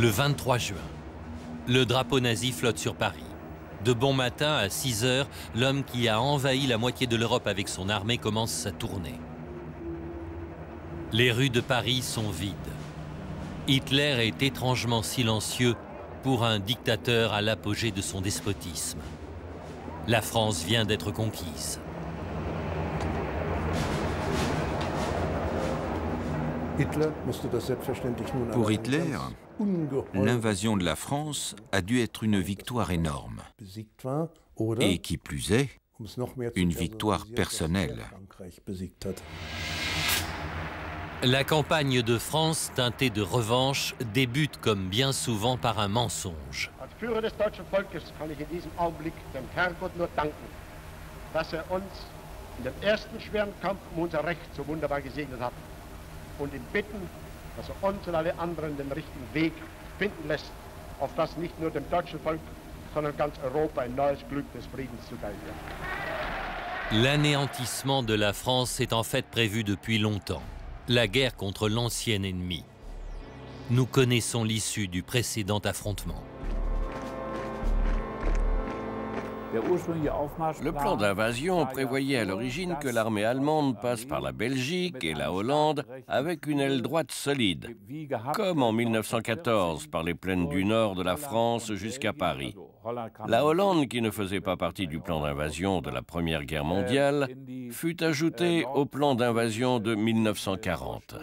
Le 23 juin, le drapeau nazi flotte sur Paris. De bon matin, à 6 heures, l'homme qui a envahi la moitié de l'Europe avec son armée commence sa tournée. Les rues de Paris sont vides. Hitler est étrangement silencieux pour un dictateur à l'apogée de son despotisme. La France vient d'être conquise. Pour Hitler, l'invasion de la France a dû être une victoire énorme. Et qui plus est, une victoire personnelle. La campagne de France, teintée de revanche, débute comme bien souvent par un mensonge. Als Führer des deutschen Volkes kann ich in diesem Augenblick dem Herrgott nur danken, dass uns in dem ersten schweren Kampf unser Recht so wunderbar gesegnet hat und ihn bitten, dass uns und alle anderen den richtigen Weg finden lässt, auf das nicht nur dem deutschen Volk, sondern ganz Europa ein neues Glück des Friedens zuteil wird. L'anéantissement de la France est en fait prévu depuis longtemps. La guerre contre l'ancien ennemi. Nous connaissons l'issue du précédent affrontement. Le plan d'invasion prévoyait à l'origine que l'armée allemande passe par la Belgique et la Hollande avec une aile droite solide, comme en 1914 par les plaines du nord de la France jusqu'à Paris. La Hollande, qui ne faisait pas partie du plan d'invasion de la Première Guerre mondiale, fut ajoutée au plan d'invasion de 1940.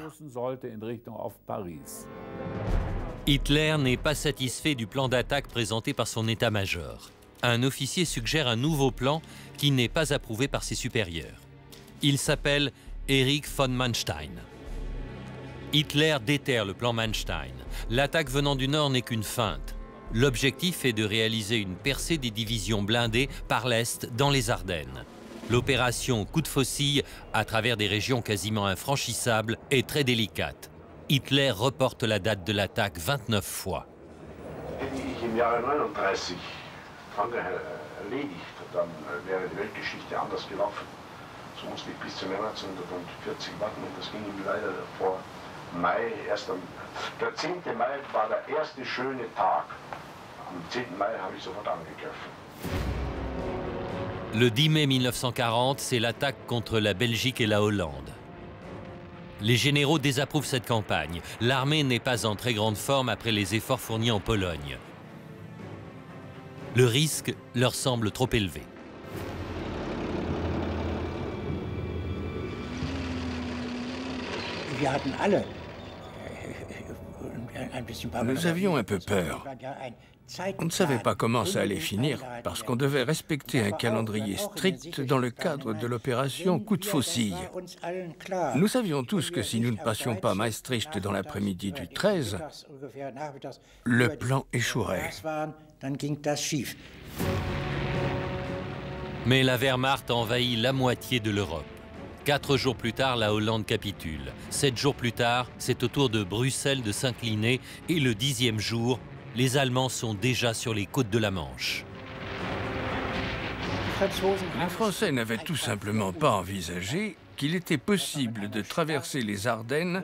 Hitler n'est pas satisfait du plan d'attaque présenté par son état-major. Un officier suggère un nouveau plan qui n'est pas approuvé par ses supérieurs. Il s'appelle Erich von Manstein. Hitler déterre le plan Manstein. L'attaque venant du nord n'est qu'une feinte. L'objectif est de réaliser une percée des divisions blindées par l'Est dans les Ardennes. L'opération coup de faucille, à travers des régions quasiment infranchissables, est très délicate. Hitler reporte la date de l'attaque 29 fois. Frankreich erledigt, dann wäre die Weltgeschichte anders gelaufen. So musste ich bis zum 1940 warten und das ging ihm leider vor Mai. Der 10. Mai war der erste schöne Tag. Am 10. Mai habe ich sofort angegriffen. Le 10 mai 1940, c'est l'attaque contre la Belgique et la Hollande. Les généraux désapprouvent cette campagne. L'armée n'est pas en très grande forme après les efforts fournis en Pologne. Le risque leur semble trop élevé. Nous avions un peu peur. On ne savait pas comment ça allait finir, parce qu'on devait respecter un calendrier strict dans le cadre de l'opération coup de faucille. Nous savions tous que si nous ne passions pas Maastricht dans l'après-midi du 13, le plan échouerait. Mais la Wehrmacht envahit la moitié de l'Europe. 4 jours plus tard, la Hollande capitule. 7 jours plus tard, c'est au tour de Bruxelles de s'incliner. Et le 10e jour, les Allemands sont déjà sur les côtes de la Manche. Les Français n'avaient tout simplement pas envisagé qu'il était possible de traverser les Ardennes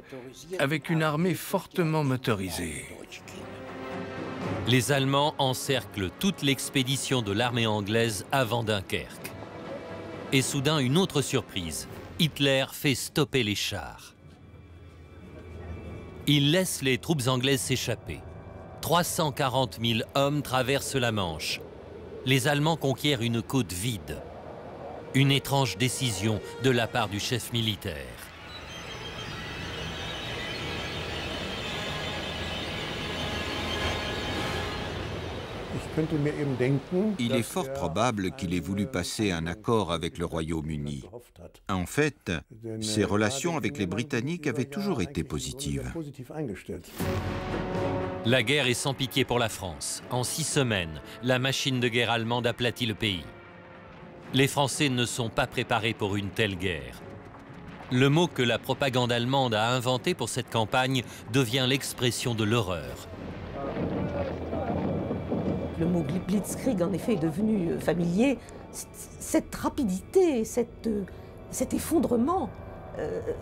avec une armée fortement motorisée. Les Allemands encerclent toute l'expédition de l'armée anglaise avant Dunkerque. Et soudain, une autre surprise. Hitler fait stopper les chars. Il laisse les troupes anglaises s'échapper. 340 000 hommes traversent la Manche. Les Allemands conquièrent une côte vide. Une étrange décision de la part du chef militaire. Il est fort probable qu'il ait voulu passer un accord avec le Royaume-Uni. En fait, ses relations avec les Britanniques avaient toujours été positives. La guerre est sans pitié pour la France. En 6 semaines, la machine de guerre allemande aplatit le pays. Les Français ne sont pas préparés pour une telle guerre. Le mot que la propagande allemande a inventé pour cette campagne devient l'expression de l'horreur. Le mot blitzkrieg, en effet, est devenu familier. Cette rapidité, cet effondrement,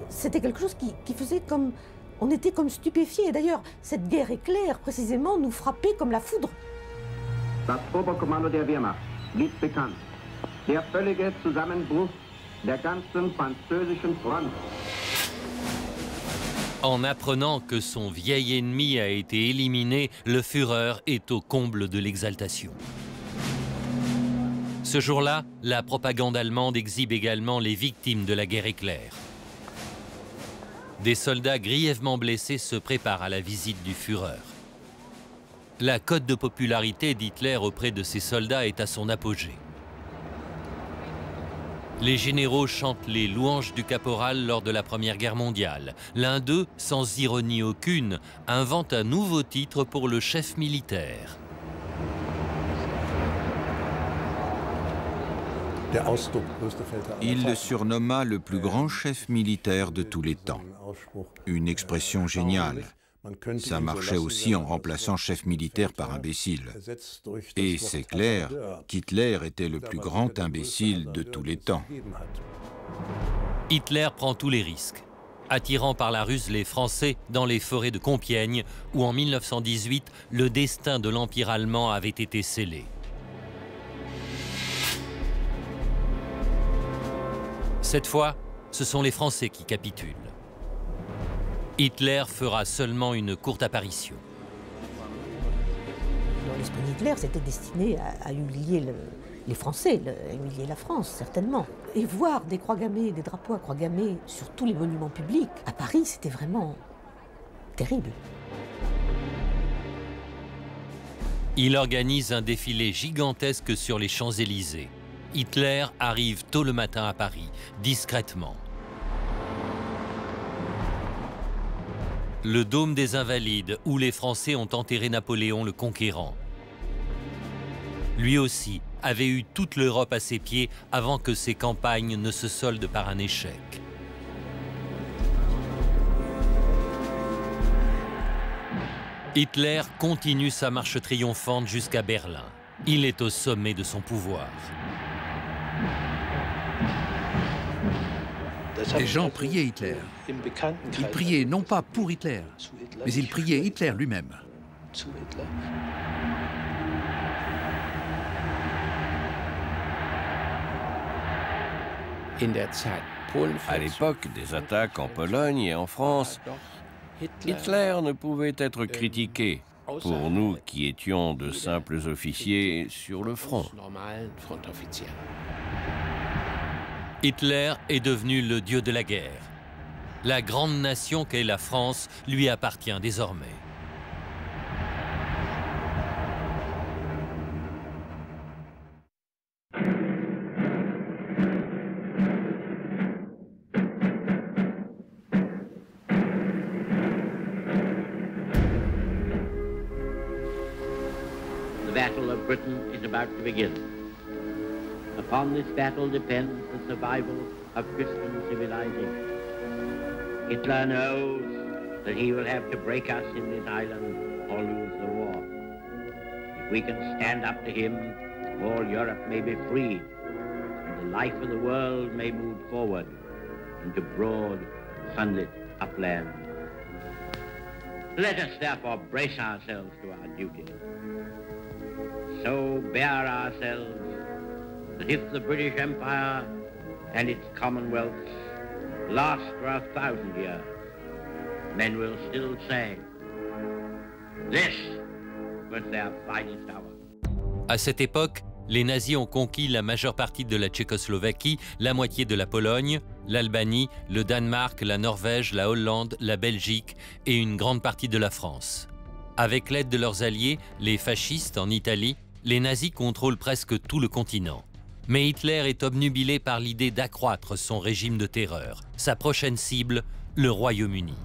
c'était quelque chose qui faisait comme On était comme stupéfiés. D'ailleurs, cette guerre éclair, précisément, nous frappait comme la foudre. Das Oberkommando der Wehrmacht gibt bekannt. Der völlige Zusammenbruch der ganzen französischen Front. En apprenant que son vieil ennemi a été éliminé, le Führer est au comble de l'exaltation. Ce jour-là, la propagande allemande exhibe également les victimes de la guerre éclair. Des soldats grièvement blessés se préparent à la visite du Führer. La cote de popularité d'Hitler auprès de ses soldats est à son apogée. Les généraux chantent les louanges du caporal lors de la Première Guerre mondiale. L'un d'eux, sans ironie aucune, invente un nouveau titre pour le chef militaire. Il le surnomma le plus grand chef militaire de tous les temps. Une expression géniale. Ça marchait aussi en remplaçant chef militaire par imbécile. Et c'est clair qu'Hitler était le plus grand imbécile de tous les temps. Hitler prend tous les risques, attirant par la ruse les Français dans les forêts de Compiègne, où en 1918, le destin de l'Empire allemand avait été scellé. Cette fois, ce sont les Français qui capitulent. Hitler fera seulement une courte apparition. Dans l'esprit d'Hitler, c'était destiné à humilier les Français, à humilier la France, certainement. Et voir des croix gammées, des drapeaux à croix gammées sur tous les monuments publics, à Paris, c'était vraiment terrible. Il organise un défilé gigantesque sur les Champs-Élysées. Hitler arrive tôt le matin à Paris, discrètement. Le dôme des Invalides, où les Français ont enterré Napoléon le Conquérant. Lui aussi avait eu toute l'Europe à ses pieds avant que ses campagnes ne se soldent par un échec. Hitler continue sa marche triomphante jusqu'à Berlin. Il est au sommet de son pouvoir. Les gens priaient Hitler. Ils priaient non pas pour Hitler, mais ils priaient Hitler lui-même. À l'époque des attaques en Pologne et en France, Hitler ne pouvait être critiqué pour nous qui étions de simples officiers sur le front. Hitler est devenu le dieu de la guerre. La grande nation qu'est la France lui appartient désormais. The battle of Britain is about to begin. Upon this battle depends the survival of Christian civilization. Hitler knows that he will have to break us in this island or lose the war. If we can stand up to him, all Europe may be freed, and the life of the world may move forward into broad, sunlit upland. Let us therefore brace ourselves to our duty. So bear ourselves that if the British Empire and its commonwealths last for 1,000 years, men will still say, this was their finest hour. À cette époque, les nazis ont conquis la majeure partie de la Tchécoslovaquie, la moitié de la Pologne, l'Albanie, le Danemark, la Norvège, la Hollande, la Belgique et une grande partie de la France. Avec l'aide de leurs alliés, les fascistes en Italie, les nazis contrôlent presque tout le continent. Mais Hitler est obnubilé par l'idée d'accroître son régime de terreur. Sa prochaine cible, le Royaume-Uni.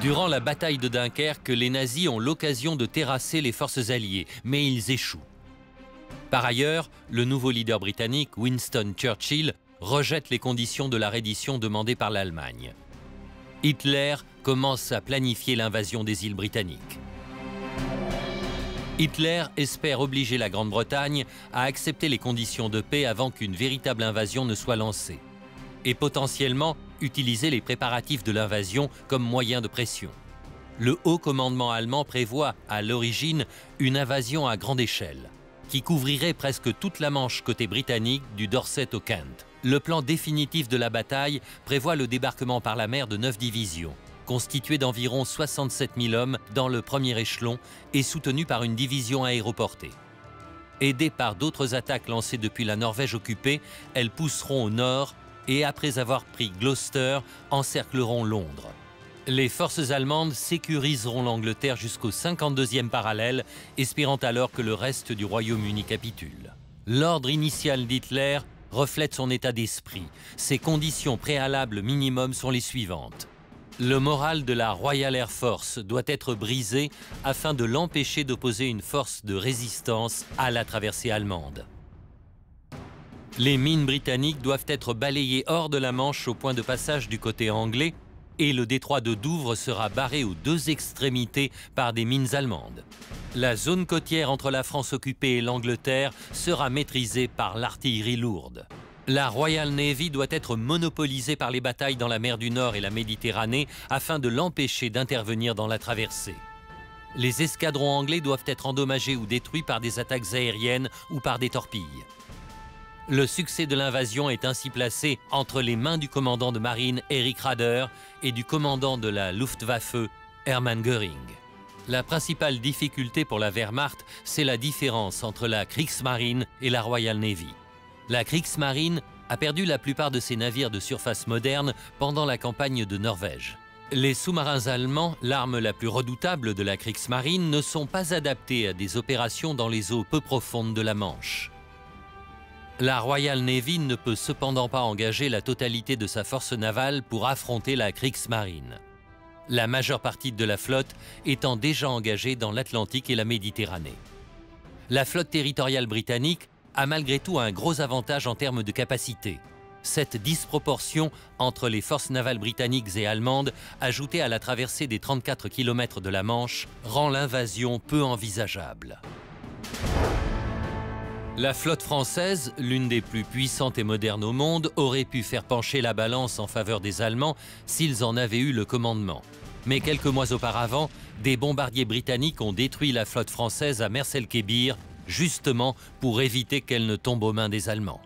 Durant la bataille de Dunkerque, les nazis ont l'occasion de terrasser les forces alliées, mais ils échouent. Par ailleurs, le nouveau leader britannique, Winston Churchill, rejette les conditions de la reddition demandée par l'Allemagne. Hitler commence à planifier l'invasion des îles britanniques. Hitler espère obliger la Grande-Bretagne à accepter les conditions de paix avant qu'une véritable invasion ne soit lancée. Et potentiellement, utiliser les préparatifs de l'invasion comme moyen de pression. Le haut commandement allemand prévoit à l'origine une invasion à grande échelle, qui couvrirait presque toute la Manche côté britannique du Dorset au Kent. Le plan définitif de la bataille prévoit le débarquement par la mer de 9 divisions, constituées d'environ 67 000 hommes dans le premier échelon et soutenues par une division aéroportée. Aidées par d'autres attaques lancées depuis la Norvège occupée, elles pousseront au nord et, après avoir pris Gloucester, encercleront Londres. Les forces allemandes sécuriseront l'Angleterre jusqu'au 52e parallèle, espérant alors que le reste du Royaume-Uni capitule. L'ordre initial d'Hitler reflète son état d'esprit. Ses conditions préalables minimum sont les suivantes. Le moral de la Royal Air Force doit être brisé afin de l'empêcher d'opposer une force de résistance à la traversée allemande. Les mines britanniques doivent être balayées hors de la Manche au point de passage du côté anglais et le détroit de Douvres sera barré aux deux extrémités par des mines allemandes. La zone côtière entre la France occupée et l'Angleterre sera maîtrisée par l'artillerie lourde. La Royal Navy doit être monopolisée par les batailles dans la mer du Nord et la Méditerranée afin de l'empêcher d'intervenir dans la traversée. Les escadrons anglais doivent être endommagés ou détruits par des attaques aériennes ou par des torpilles. Le succès de l'invasion est ainsi placé entre les mains du commandant de marine Erich Raeder et du commandant de la Luftwaffe Hermann Göring. La principale difficulté pour la Wehrmacht, c'est la différence entre la Kriegsmarine et la Royal Navy. La Kriegsmarine a perdu la plupart de ses navires de surface moderne pendant la campagne de Norvège. Les sous-marins allemands, l'arme la plus redoutable de la Kriegsmarine, ne sont pas adaptés à des opérations dans les eaux peu profondes de la Manche. La Royal Navy ne peut cependant pas engager la totalité de sa force navale pour affronter la Kriegsmarine, la majeure partie de la flotte étant déjà engagée dans l'Atlantique et la Méditerranée. La flotte territoriale britannique a malgré tout un gros avantage en termes de capacité. Cette disproportion entre les forces navales britanniques et allemandes, ajoutée à la traversée des 34 km de la Manche, rend l'invasion peu envisageable. La flotte française, l'une des plus puissantes et modernes au monde, aurait pu faire pencher la balance en faveur des Allemands s'ils en avaient eu le commandement. Mais quelques mois auparavant, des bombardiers britanniques ont détruit la flotte française à Mers-el-Kébir, justement pour éviter qu'elle ne tombe aux mains des Allemands.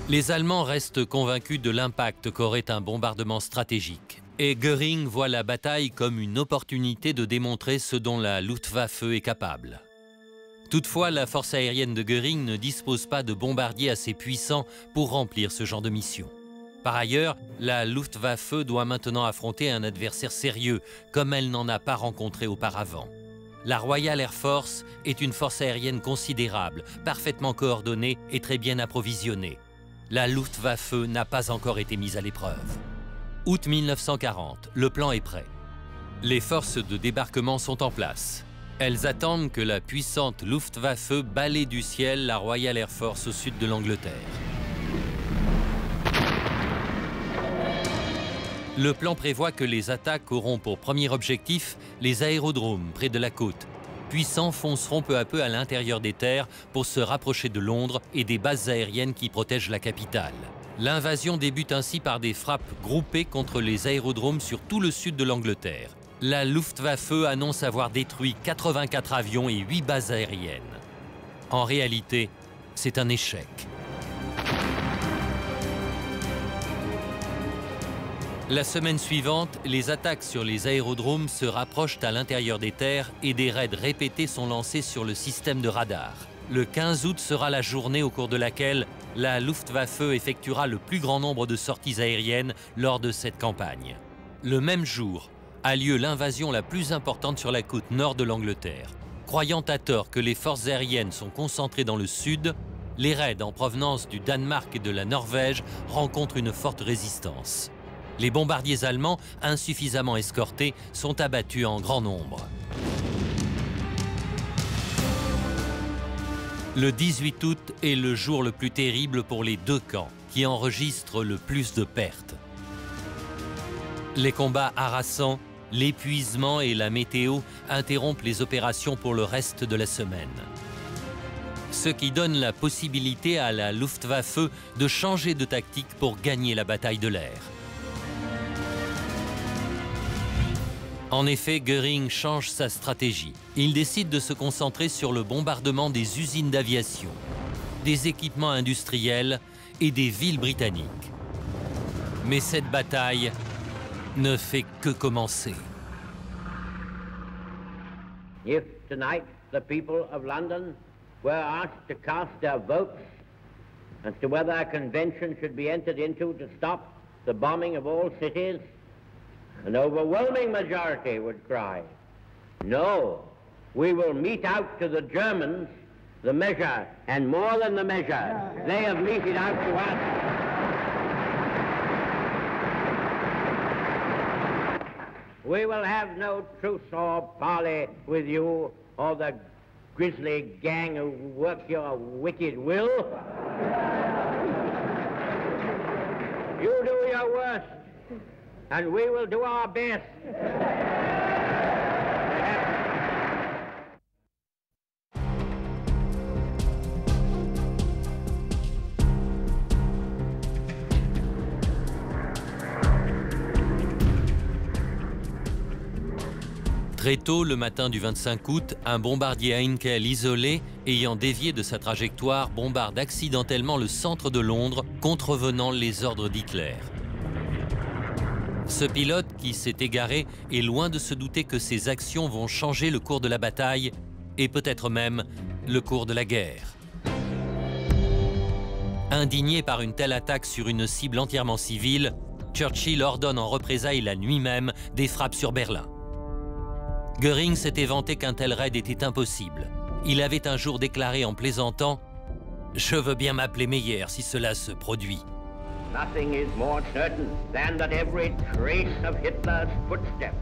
Les Allemands restent convaincus de l'impact qu'aurait un bombardement stratégique. Et Göring voit la bataille comme une opportunité de démontrer ce dont la Luftwaffe est capable. Toutefois, la force aérienne de Göring ne dispose pas de bombardiers assez puissants pour remplir ce genre de mission. Par ailleurs, la Luftwaffe doit maintenant affronter un adversaire sérieux, comme elle n'en a pas rencontré auparavant. La Royal Air Force est une force aérienne considérable, parfaitement coordonnée et très bien approvisionnée. La Luftwaffe n'a pas encore été mise à l'épreuve. Août 1940, le plan est prêt. Les forces de débarquement sont en place. Elles attendent que la puissante Luftwaffe balaie du ciel la Royal Air Force au sud de l'Angleterre. Le plan prévoit que les attaques auront pour premier objectif les aérodromes près de la côte, puis s'enfonceront peu à peu à l'intérieur des terres pour se rapprocher de Londres et des bases aériennes qui protègent la capitale. L'invasion débute ainsi par des frappes groupées contre les aérodromes sur tout le sud de l'Angleterre. La Luftwaffe annonce avoir détruit 84 avions et 8 bases aériennes. En réalité, c'est un échec. La semaine suivante, les attaques sur les aérodromes se rapprochent à l'intérieur des terres et des raids répétés sont lancés sur le système de radar. Le 15 août sera la journée au cours de laquelle la Luftwaffe effectuera le plus grand nombre de sorties aériennes lors de cette campagne. Le même jour, a lieu l'invasion la plus importante sur la côte nord de l'Angleterre. Croyant à tort que les forces aériennes sont concentrées dans le sud, les raids en provenance du Danemark et de la Norvège rencontrent une forte résistance. Les bombardiers allemands, insuffisamment escortés, sont abattus en grand nombre. Le 18 août est le jour le plus terrible pour les deux camps, qui enregistrent le plus de pertes. Les combats harassants, l'épuisement et la météo interrompent les opérations pour le reste de la semaine. ce qui donne la possibilité à la Luftwaffe de changer de tactique pour gagner la bataille de l'air. En effet, Göring change sa stratégie. Il décide de se concentrer sur le bombardement des usines d'aviation, des équipements industriels et des villes britanniques. Mais cette bataille ne fait que commencer. If tonight the people of London were asked to cast their votes as to whether a convention should be entered into to stop the bombing of all cities, an overwhelming majority would cry, no, we will mete out to the Germans the measure, and more than the measure, they have meted out to us. We will have no truce or parley with you or the grisly gang who work your wicked will. You do your worst, and we will do our best. Très tôt, le matin du 25 août, un bombardier Heinkel isolé, ayant dévié de sa trajectoire, bombarde accidentellement le centre de Londres, contrevenant les ordres d'Hitler. Ce pilote, qui s'est égaré, est loin de se douter que ses actions vont changer le cours de la bataille et peut-être même le cours de la guerre. Indigné par une telle attaque sur une cible entièrement civile, Churchill ordonne en représailles la nuit même des frappes sur Berlin. Göring s'était vanté qu'un tel raid était impossible. Il avait un jour déclaré en plaisantant « Je veux bien m'appeler Meyer si cela se produit ». Nothing is more certain than that every trace of Hitler's footsteps,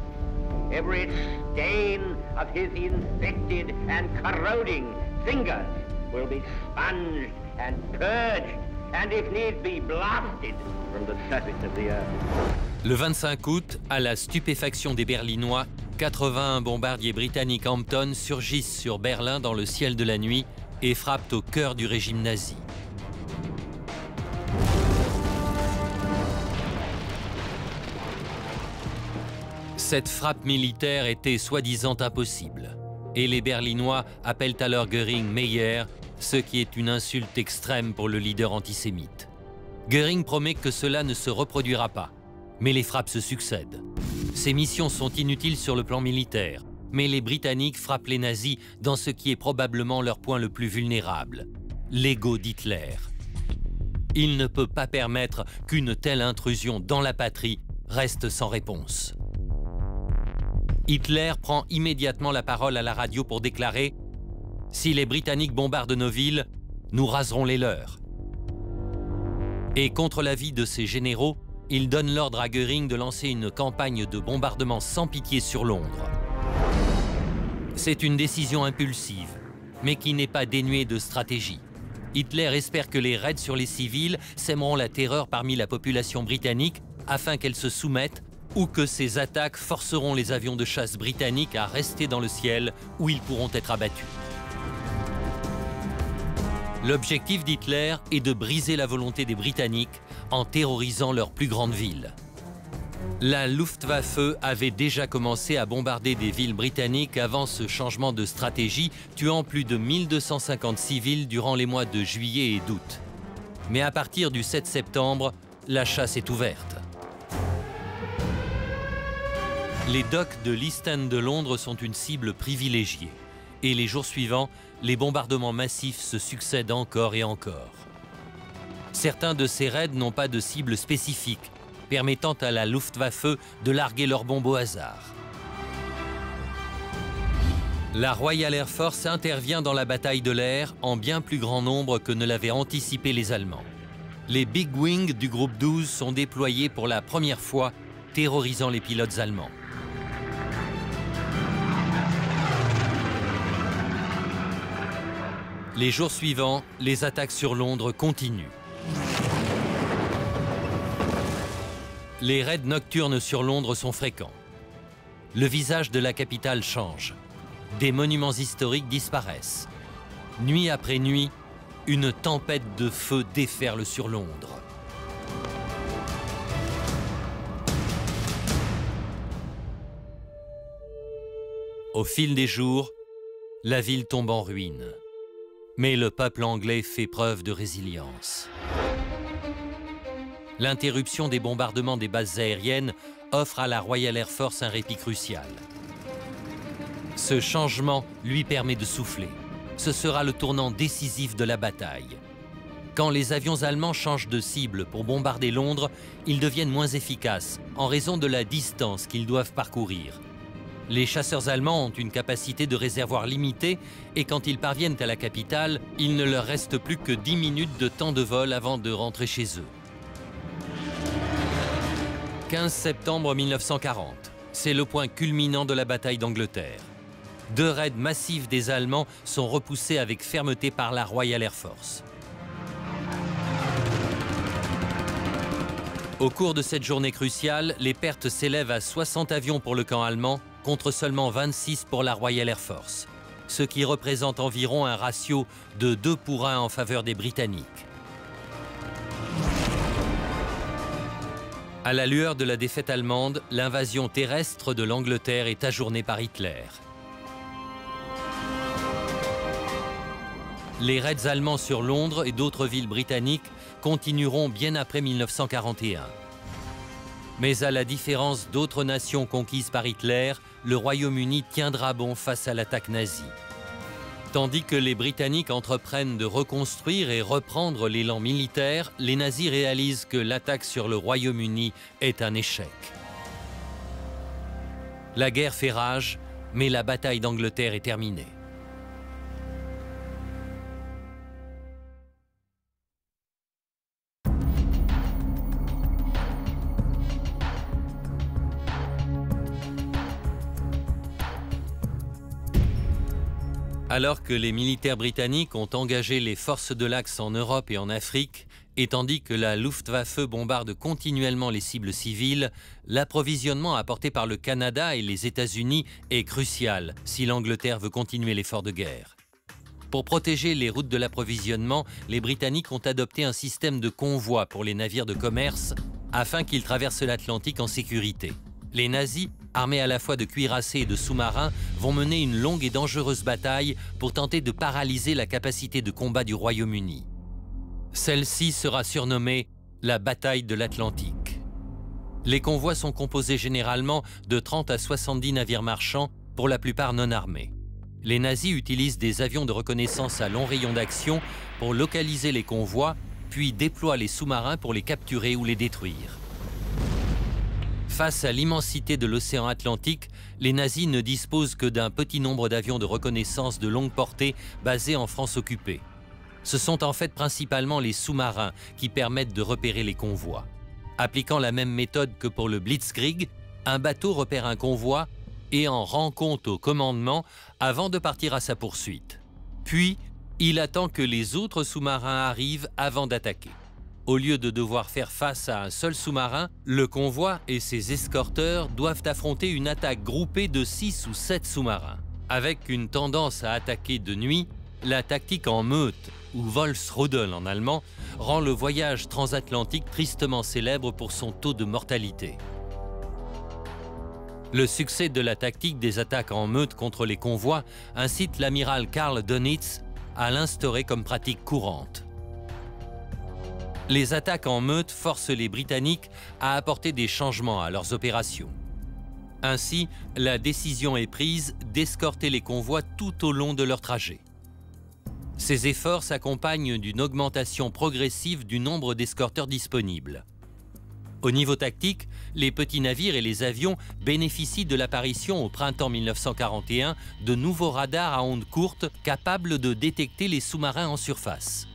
every stain of his infected and corroding fingers will be sponged and purged, and if need be blasted from the surface of the earth. Le 25 août, à la stupéfaction des Berlinois, 81 bombardiers britanniques Hampton surgissent sur Berlin dans le ciel de la nuit et frappent au cœur du régime nazi. Cette frappe militaire était soi-disant impossible. Et les Berlinois appellent alors Göring Meyer, ce qui est une insulte extrême pour le leader antisémite. Göring promet que cela ne se reproduira pas. Mais les frappes se succèdent. Ces missions sont inutiles sur le plan militaire, mais les Britanniques frappent les nazis dans ce qui est probablement leur point le plus vulnérable, l'ego d'Hitler. Il ne peut pas permettre qu'une telle intrusion dans la patrie reste sans réponse. Hitler prend immédiatement la parole à la radio pour déclarer « Si les Britanniques bombardent nos villes, nous raserons les leurs ». Et contre l'avis de ses généraux, il donne l'ordre à Göring de lancer une campagne de bombardement sans pitié sur Londres. C'est une décision impulsive, mais qui n'est pas dénuée de stratégie. Hitler espère que les raids sur les civils sèmeront la terreur parmi la population britannique afin qu'elle se soumette, ou que ces attaques forceront les avions de chasse britanniques à rester dans le ciel où ils pourront être abattus. L'objectif d'Hitler est de briser la volonté des Britanniques en terrorisant leur plus grande ville. La Luftwaffe avait déjà commencé à bombarder des villes britanniques avant ce changement de stratégie, tuant plus de 1250 civils durant les mois de juillet et d'août. Mais à partir du 7 septembre, la chasse est ouverte. Les docks de l'East End de Londres sont une cible privilégiée. Et les jours suivants, les bombardements massifs se succèdent encore et encore. Certains de ces raids n'ont pas de cible spécifique, permettant à la Luftwaffe de larguer leurs bombes au hasard. La Royal Air Force intervient dans la bataille de l'air en bien plus grand nombre que ne l'avaient anticipé les Allemands. Les Big Wing du groupe 12 sont déployés pour la première fois, terrorisant les pilotes allemands. Les jours suivants, les attaques sur Londres continuent. Les raids nocturnes sur Londres sont fréquents. Le visage de la capitale change. Des monuments historiques disparaissent. nuit après nuit, une tempête de feu déferle sur Londres. Au fil des jours, la ville tombe en ruine. Mais le peuple anglais fait preuve de résilience. L'interruption des bombardements des bases aériennes offre à la Royal Air Force un répit crucial. Ce changement lui permet de souffler. Ce sera le tournant décisif de la bataille. Quand les avions allemands changent de cible pour bombarder Londres, ils deviennent moins efficaces en raison de la distance qu'ils doivent parcourir. Les chasseurs allemands ont une capacité de réservoir limitée et quand ils parviennent à la capitale, il ne leur reste plus que 10 minutes de temps de vol avant de rentrer chez eux. 15 septembre 1940, c'est le point culminant de la bataille d'Angleterre. 2 raids massifs des Allemands sont repoussés avec fermeté par la Royal Air Force. Au cours de cette journée cruciale, les pertes s'élèvent à 60 avions pour le camp allemand, contre seulement 26 pour la Royal Air Force, ce qui représente environ un ratio de 2 pour 1 en faveur des Britanniques. À la lueur de la défaite allemande, l'invasion terrestre de l'Angleterre est ajournée par Hitler. Les raids allemands sur Londres et d'autres villes britanniques continueront bien après 1941. Mais à la différence d'autres nations conquises par Hitler, le Royaume-Uni tiendra bon face à l'attaque nazie. Tandis que les Britanniques entreprennent de reconstruire et reprendre l'élan militaire, les nazis réalisent que l'attaque sur le Royaume-Uni est un échec. La guerre fait rage, mais la bataille d'Angleterre est terminée. Alors que les militaires britanniques ont engagé les forces de l'Axe en Europe et en Afrique, et tandis que la Luftwaffe bombarde continuellement les cibles civiles, l'approvisionnement apporté par le Canada et les États-Unis est crucial si l'Angleterre veut continuer l'effort de guerre. Pour protéger les routes de l'approvisionnement, les Britanniques ont adopté un système de convoi pour les navires de commerce afin qu'ils traversent l'Atlantique en sécurité. Les nazis, armés à la fois de cuirassés et de sous-marins, vont mener une longue et dangereuse bataille pour tenter de paralyser la capacité de combat du Royaume-Uni. Celle-ci sera surnommée la bataille de l'Atlantique. Les convois sont composés généralement de 30 à 70 navires marchands, pour la plupart non armés. Les nazis utilisent des avions de reconnaissance à long rayon d'action pour localiser les convois, puis déploient les sous-marins pour les capturer ou les détruire. Face à l'immensité de l'océan Atlantique, les nazis ne disposent que d'un petit nombre d'avions de reconnaissance de longue portée basés en France occupée. Ce sont en fait principalement les sous-marins qui permettent de repérer les convois. Appliquant la même méthode que pour le Blitzkrieg, un bateau repère un convoi et en rend compte au commandement avant de partir à sa poursuite. Puis, il attend que les autres sous-marins arrivent avant d'attaquer. Au lieu de devoir faire face à un seul sous-marin, le convoi et ses escorteurs doivent affronter une attaque groupée de 6 ou 7 sous-marins. Avec une tendance à attaquer de nuit, la tactique en meute, ou Volksrudel en allemand, rend le voyage transatlantique tristement célèbre pour son taux de mortalité. Le succès de la tactique des attaques en meute contre les convois incite l'amiral Karl Dönitz à l'instaurer comme pratique courante. Les attaques en meute forcent les Britanniques à apporter des changements à leurs opérations. Ainsi, la décision est prise d'escorter les convois tout au long de leur trajet. Ces efforts s'accompagnent d'une augmentation progressive du nombre d'escorteurs disponibles. Au niveau tactique, les petits navires et les avions bénéficient de l'apparition au printemps 1941 de nouveaux radars à ondes courtes capables de détecter les sous-marins en surface.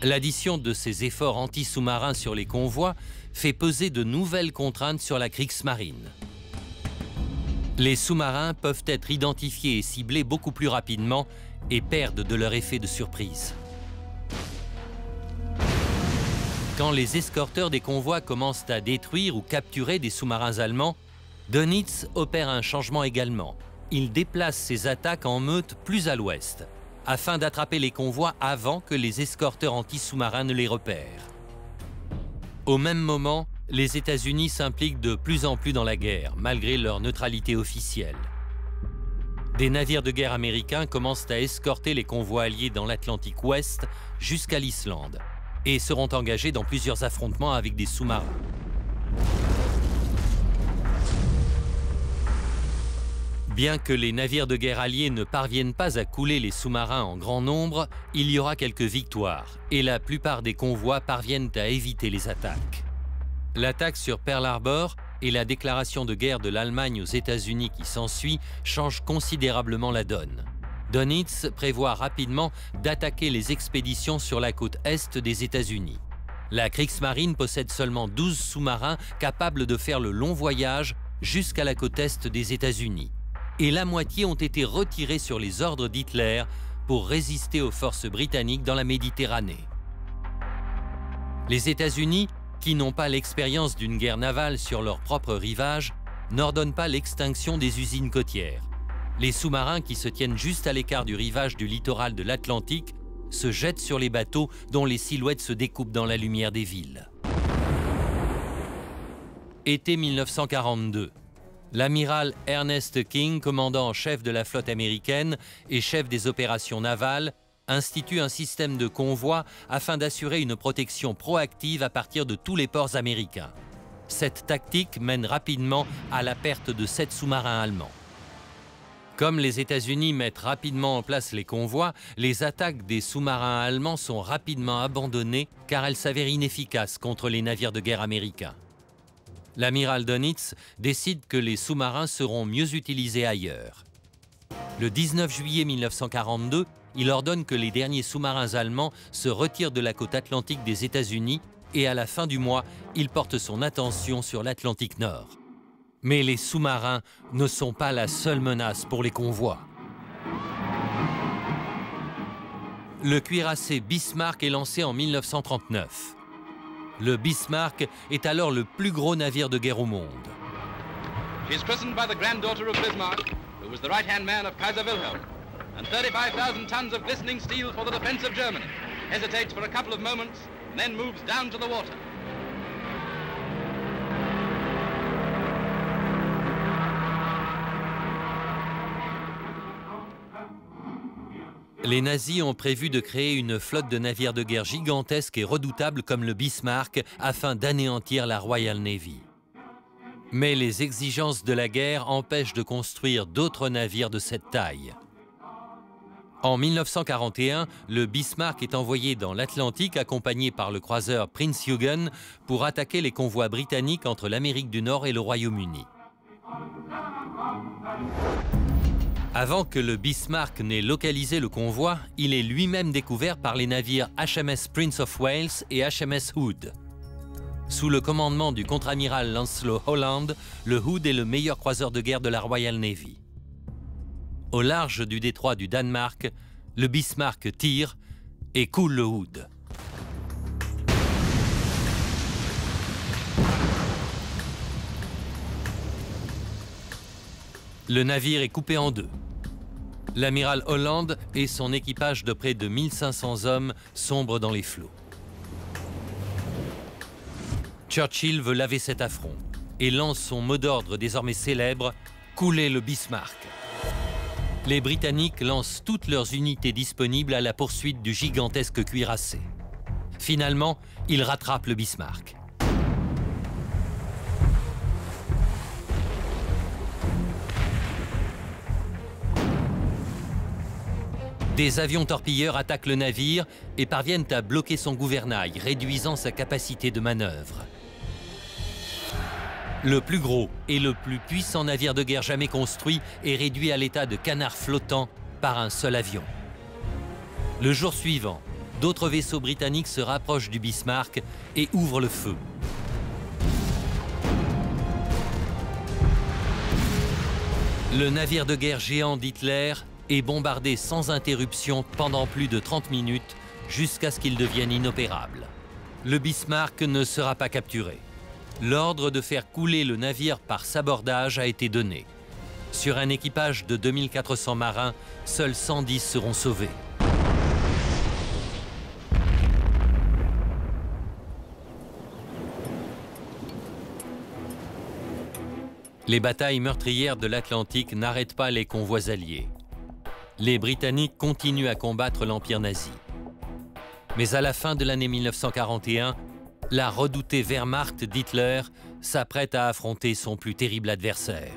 L'addition de ces efforts anti-sous-marins sur les convois fait peser de nouvelles contraintes sur la Kriegsmarine. Les sous-marins peuvent être identifiés et ciblés beaucoup plus rapidement et perdent de leur effet de surprise. Quand les escorteurs des convois commencent à détruire ou capturer des sous-marins allemands, Dönitz opère un changement également. Il déplace ses attaques en meute plus à l'ouest. afin d'attraper les convois avant que les escorteurs anti-sous-marins ne les repèrent. Au même moment, les États-Unis s'impliquent de plus en plus dans la guerre, malgré leur neutralité officielle. Des navires de guerre américains commencent à escorter les convois alliés dans l'Atlantique Ouest jusqu'à l'Islande et seront engagés dans plusieurs affrontements avec des sous-marins. Bien que les navires de guerre alliés ne parviennent pas à couler les sous-marins en grand nombre, il y aura quelques victoires et la plupart des convois parviennent à éviter les attaques. L'attaque sur Pearl Harbor et la déclaration de guerre de l'Allemagne aux États-Unis qui s'ensuit changent considérablement la donne. Dönitz prévoit rapidement d'attaquer les expéditions sur la côte est des États-Unis. La Kriegsmarine possède seulement 12 sous-marins capables de faire le long voyage jusqu'à la côte est des États-Unis. Et la moitié ont été retirés sur les ordres d'Hitler pour résister aux forces britanniques dans la Méditerranée. Les États-Unis, qui n'ont pas l'expérience d'une guerre navale sur leur propre rivage, n'ordonnent pas l'extinction des usines côtières. Les sous-marins qui se tiennent juste à l'écart du rivage du littoral de l'Atlantique se jettent sur les bateaux dont les silhouettes se découpent dans la lumière des villes. Été 1942. L'amiral Ernest King, commandant en chef de la flotte américaine et chef des opérations navales, institue un système de convoi afin d'assurer une protection proactive à partir de tous les ports américains. Cette tactique mène rapidement à la perte de 7 sous-marins allemands. Comme les États-Unis mettent rapidement en place les convois, les attaques des sous-marins allemands sont rapidement abandonnées car elles s'avèrent inefficaces contre les navires de guerre américains. L'amiral Dönitz décide que les sous-marins seront mieux utilisés ailleurs. Le 19 juillet 1942, il ordonne que les derniers sous-marins allemands se retirent de la côte atlantique des États-Unis et à la fin du mois, il porte son attention sur l'Atlantique Nord. Mais les sous-marins ne sont pas la seule menace pour les convois. Le cuirassé Bismarck est lancé en 1939. Le Bismarck est alors le plus gros navire de guerre au monde. She is christened by the granddaughter of Bismarck, who was the right-hand man of Kaiser Wilhelm, and 35,000 tons of glistening steel for the defense of Germany. Hesitates for a couple of moments, and then moves down to the water. Les nazis ont prévu de créer une flotte de navires de guerre gigantesques et redoutables comme le Bismarck afin d'anéantir la Royal Navy. Mais les exigences de la guerre empêchent de construire d'autres navires de cette taille. En 1941, le Bismarck est envoyé dans l'Atlantique accompagné par le croiseur Prinz Eugen pour attaquer les convois britanniques entre l'Amérique du Nord et le Royaume-Uni. Avant que le Bismarck n'ait localisé le convoi, il est lui-même découvert par les navires HMS Prince of Wales et HMS Hood. Sous le commandement du contre-amiral Lancelot Holland, le Hood est le meilleur croiseur de guerre de la Royal Navy. Au large du détroit du Danemark, le Bismarck tire et coule le Hood. Le navire est coupé en deux. L'amiral Holland et son équipage de près de 1500 hommes sombrent dans les flots. Churchill veut laver cet affront et lance son mot d'ordre désormais célèbre « Couler le Bismarck ». Les Britanniques lancent toutes leurs unités disponibles à la poursuite du gigantesque cuirassé. Finalement, ils rattrapent le Bismarck. Des avions torpilleurs attaquent le navire et parviennent à bloquer son gouvernail, réduisant sa capacité de manœuvre. Le plus gros et le plus puissant navire de guerre jamais construit est réduit à l'état de canard flottant par un seul avion. Le jour suivant, d'autres vaisseaux britanniques se rapprochent du Bismarck et ouvrent le feu. Le navire de guerre géant d'Hitler est bombardé sans interruption pendant plus de 30 minutes jusqu'à ce qu'il devienne inopérable. Le Bismarck ne sera pas capturé. L'ordre de faire couler le navire par sabordage a été donné. Sur un équipage de 2400 marins, seuls 110 seront sauvés. Les batailles meurtrières de l'Atlantique n'arrêtent pas les convois alliés. Les Britanniques continuent à combattre l'Empire nazi. Mais à la fin de l'année 1941, la redoutée Wehrmacht d'Hitler s'apprête à affronter son plus terrible adversaire.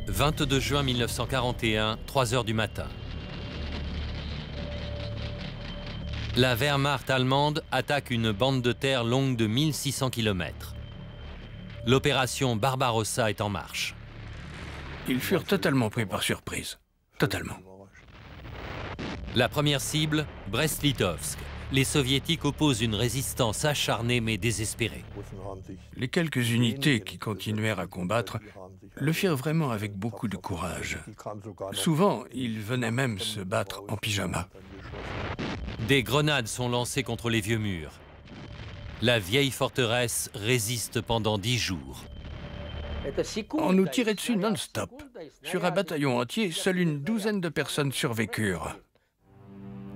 « 22 juin 1941, 3 heures du matin. La Wehrmacht allemande attaque une bande de terre longue de 1600 km. L'opération Barbarossa est en marche. Ils furent totalement pris par surprise. Totalement. La première cible, Brest-Litovsk. Les Soviétiques opposent une résistance acharnée mais désespérée. Les quelques unités qui continuèrent à combattre le firent vraiment avec beaucoup de courage. Souvent, ils venaient même se battre en pyjama. Des grenades sont lancées contre les vieux murs. La vieille forteresse résiste pendant 10 jours. On nous tirait dessus non-stop. Sur un bataillon entier, seule une douzaine de personnes survécurent.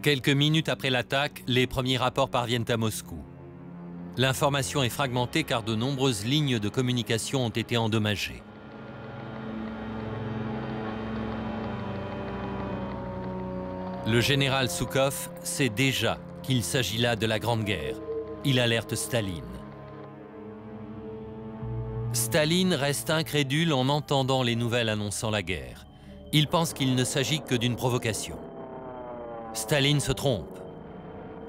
Quelques minutes après l'attaque, les premiers rapports parviennent à Moscou. L'information est fragmentée car de nombreuses lignes de communication ont été endommagées. Le général Soukhov sait déjà qu'il s'agit là de la Grande Guerre. Il alerte Staline. Staline reste incrédule en entendant les nouvelles annonçant la guerre. Il pense qu'il ne s'agit que d'une provocation. Staline se trompe.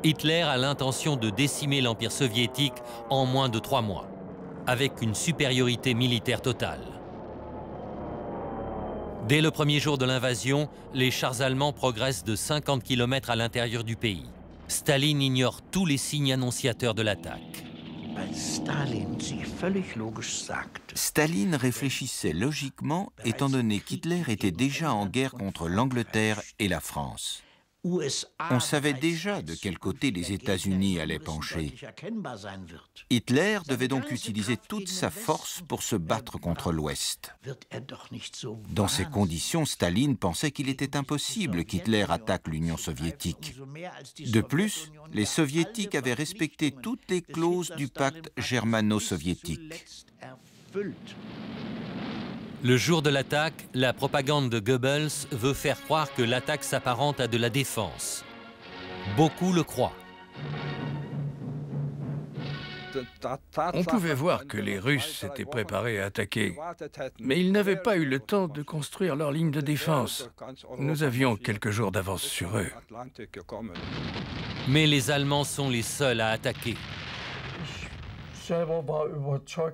Hitler a l'intention de décimer l'Empire soviétique en moins de 3 mois, avec une supériorité militaire totale. Dès le premier jour de l'invasion, les chars allemands progressent de 50 km à l'intérieur du pays. Staline ignore tous les signes annonciateurs de l'attaque. Staline réfléchissait logiquement, étant donné qu'Hitler était déjà en guerre contre l'Angleterre et la France. On savait déjà de quel côté les États-Unis allaient pencher. Hitler devait donc utiliser toute sa force pour se battre contre l'Ouest. Dans ces conditions, Staline pensait qu'il était impossible qu'Hitler attaque l'Union soviétique. De plus, les Soviétiques avaient respecté toutes les clauses du pacte germano-soviétique. Le jour de l'attaque, la propagande de Goebbels veut faire croire que l'attaque s'apparente à de la défense. Beaucoup le croient. On pouvait voir que les Russes s'étaient préparés à attaquer, mais ils n'avaient pas eu le temps de construire leur ligne de défense. Nous avions quelques jours d'avance sur eux. Mais les Allemands sont les seuls à attaquer.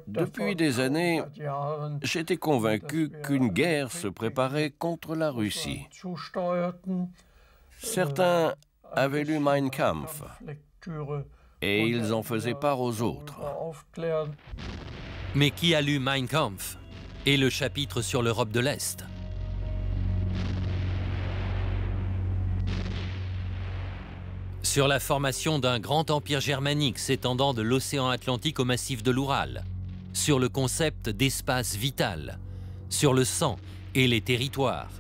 Depuis des années, j'étais convaincu qu'une guerre se préparait contre la Russie. Certains avaient lu Mein Kampf et ils en faisaient part aux autres. Mais qui a lu Mein Kampf et le chapitre sur l'Europe de l'Est? Sur la formation d'un grand empire germanique s'étendant de l'océan Atlantique au massif de l'Oural, sur le concept d'espace vital, sur le sang et les territoires,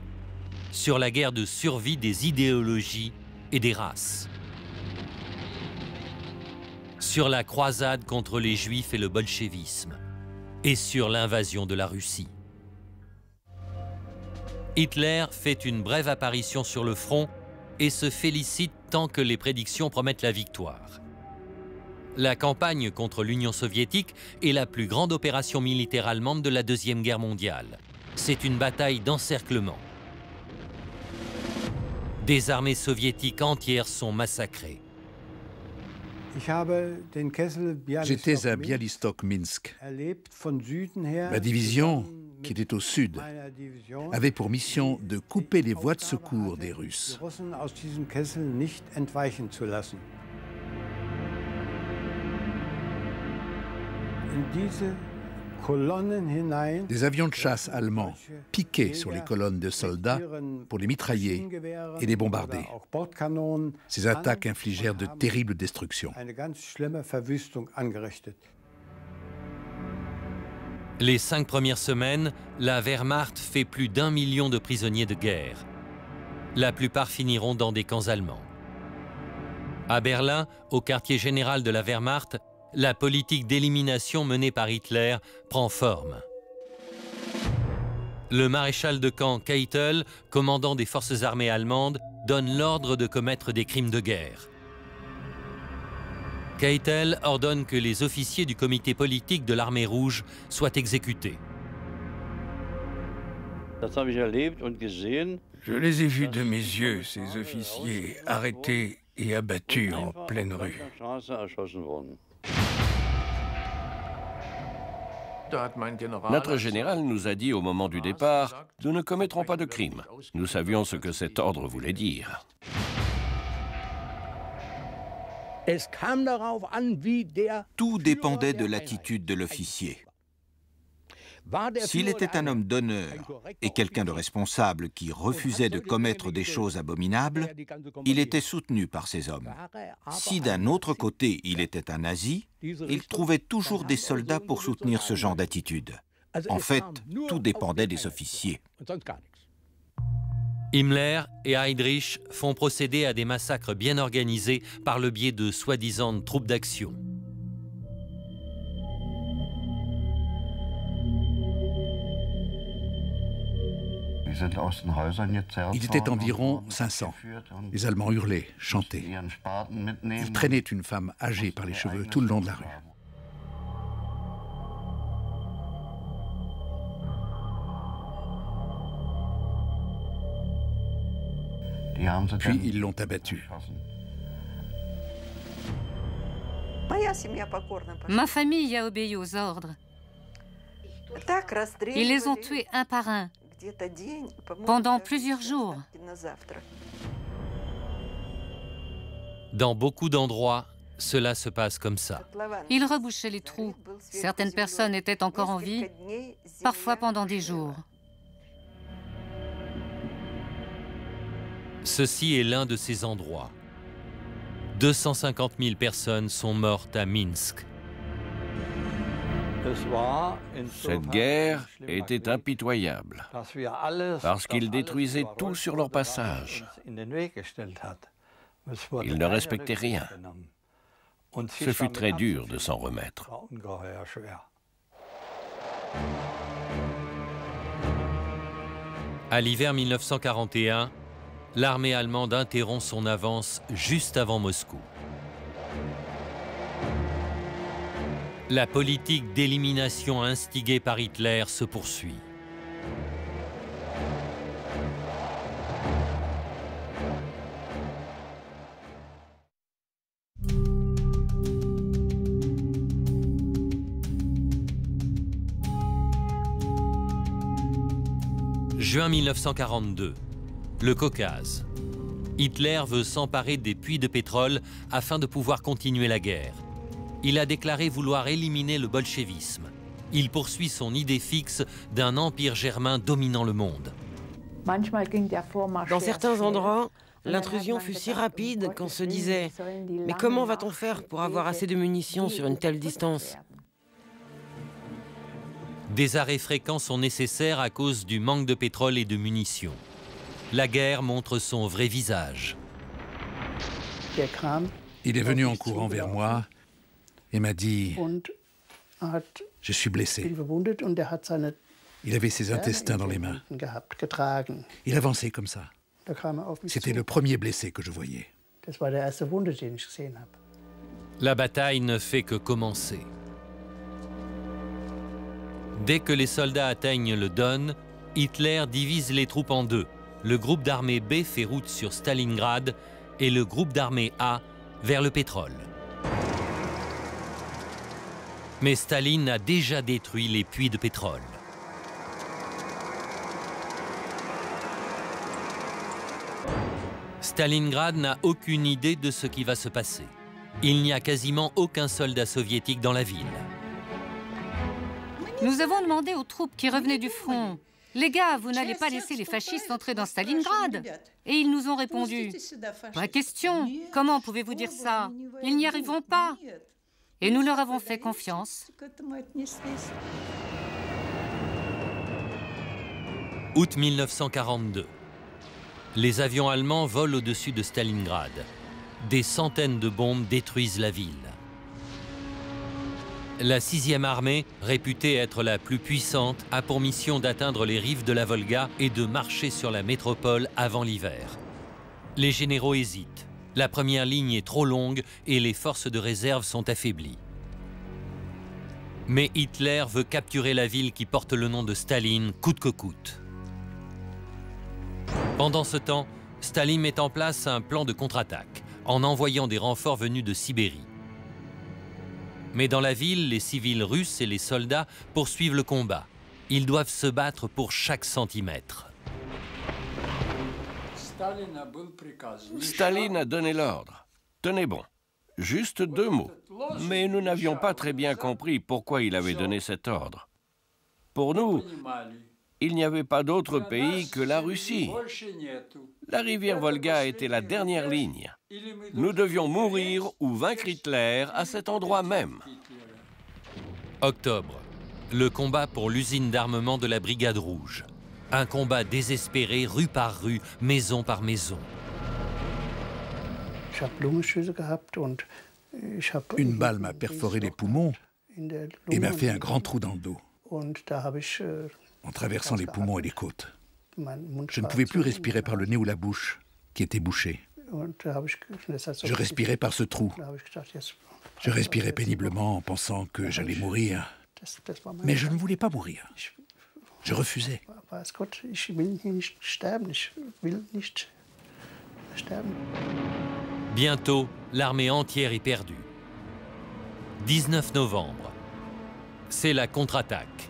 sur la guerre de survie des idéologies et des races, sur la croisade contre les Juifs et le bolchevisme, et sur l'invasion de la Russie. Hitler fait une brève apparition sur le front et se félicite tant que les prédictions promettent la victoire. La campagne contre l'Union soviétique est la plus grande opération militaire allemande de la Deuxième Guerre mondiale. C'est une bataille d'encerclement. Des armées soviétiques entières sont massacrées. J'étais à Bialystok-Minsk. Ma division, qui était au sud, avait pour mission de couper les voies de secours des Russes. Des avions de chasse allemands piquaient sur les colonnes de soldats pour les mitrailler et les bombarder. Ces attaques infligèrent de terribles destructions. Les 5 premières semaines, la Wehrmacht fait plus d'1 million de prisonniers de guerre. La plupart finiront dans des camps allemands. À Berlin, au quartier général de la Wehrmacht, la politique d'élimination menée par Hitler prend forme. Le maréchal de camp Keitel, commandant des forces armées allemandes, donne l'ordre de commettre des crimes de guerre. Keitel ordonne que les officiers du comité politique de l'armée rouge soient exécutés. Je les ai vus de mes yeux, ces officiers, arrêtés et abattus en pleine rue. Notre général nous a dit au moment du départ, nous ne commettrons pas de crimes. Nous savions ce que cet ordre voulait dire. Tout dépendait de l'attitude de l'officier. S'il était un homme d'honneur et quelqu'un de responsable qui refusait de commettre des choses abominables, il était soutenu par ces hommes. Si d'un autre côté il était un nazi, il trouvait toujours des soldats pour soutenir ce genre d'attitude. En fait, tout dépendait des officiers. Himmler et Heydrich font procéder à des massacres bien organisés par le biais de soi-disant troupes d'action. Il était environ 500. Les Allemands hurlaient, chantaient. Ils traînaient une femme âgée par les cheveux tout le long de la rue. Puis ils l'ont abattue. Ma famille a obéi aux ordres. Ils les ont tués un par un, pendant plusieurs jours. Dans beaucoup d'endroits, cela se passe comme ça. Ils rebouchaient les trous. Certaines personnes étaient encore en vie, parfois pendant des jours. Ceci est l'un de ces endroits. 250 000 personnes sont mortes à Minsk. Cette guerre était impitoyable, parce qu'ils détruisaient tout sur leur passage. Ils ne respectaient rien. Ce fut très dur de s'en remettre. À l'hiver 1941, l'armée allemande interrompt son avance juste avant Moscou. La politique d'élimination instigée par Hitler se poursuit. Juin 1942, le Caucase. Hitler veut s'emparer des puits de pétrole afin de pouvoir continuer la guerre. Il a déclaré vouloir éliminer le bolchevisme. Il poursuit son idée fixe d'un empire germain dominant le monde. Dans certains endroits, l'intrusion fut si rapide qu'on se disait « Mais comment va-t-on faire pour avoir assez de munitions sur une telle distance ?» Des arrêts fréquents sont nécessaires à cause du manque de pétrole et de munitions. La guerre montre son vrai visage. Il est venu en courant vers moi et m'a dit « Je suis blessé ». Il avait ses intestins dans les mains. Il avançait comme ça. C'était le premier blessé que je voyais. La bataille ne fait que commencer. Dès que les soldats atteignent le Don, Hitler divise les troupes en deux. Le groupe d'armée B fait route sur Stalingrad et le groupe d'armée A vers le pétrole. Mais Staline a déjà détruit les puits de pétrole. Stalingrad n'a aucune idée de ce qui va se passer. Il n'y a quasiment aucun soldat soviétique dans la ville. Nous avons demandé aux troupes qui revenaient du front « Les gars, vous n'allez pas laisser les fascistes entrer dans Stalingrad ?» Et ils nous ont répondu « Pas question, comment pouvez-vous dire ça? Ils n'y arriveront pas !» Et nous leur avons fait confiance. Août 1942. Les avions allemands volent au-dessus de Stalingrad. Des centaines de bombes détruisent la ville. La 6e armée, réputée être la plus puissante, a pour mission d'atteindre les rives de la Volga et de marcher sur la métropole avant l'hiver. Les généraux hésitent. La première ligne est trop longue et les forces de réserve sont affaiblies. Mais Hitler veut capturer la ville qui porte le nom de Staline, coûte que coûte. Pendant ce temps, Staline met en place un plan de contre-attaque, en envoyant des renforts venus de Sibérie. Mais dans la ville, les civils russes et les soldats poursuivent le combat. Ils doivent se battre pour chaque centimètre. Staline a donné l'ordre. Tenez bon, juste 2 mots. Mais nous n'avions pas très bien compris pourquoi il avait donné cet ordre. Pour nous, il n'y avait pas d'autre pays que la Russie. La rivière Volga était la dernière ligne. Nous devions mourir ou vaincre Hitler à cet endroit même. Octobre, le combat pour l'usine d'armement de la Brigade Rouge. Un combat désespéré, rue par rue, maison par maison. Une balle m'a perforé les poumons et m'a fait un grand trou dans le dos, en traversant les poumons et les côtes. Je ne pouvais plus respirer par le nez ou la bouche, qui était bouchée. Je respirais par ce trou. Je respirais péniblement en pensant que j'allais mourir. Mais je ne voulais pas mourir. Je refusais. Bientôt, l'armée entière est perdue. 19 novembre. C'est la contre-attaque.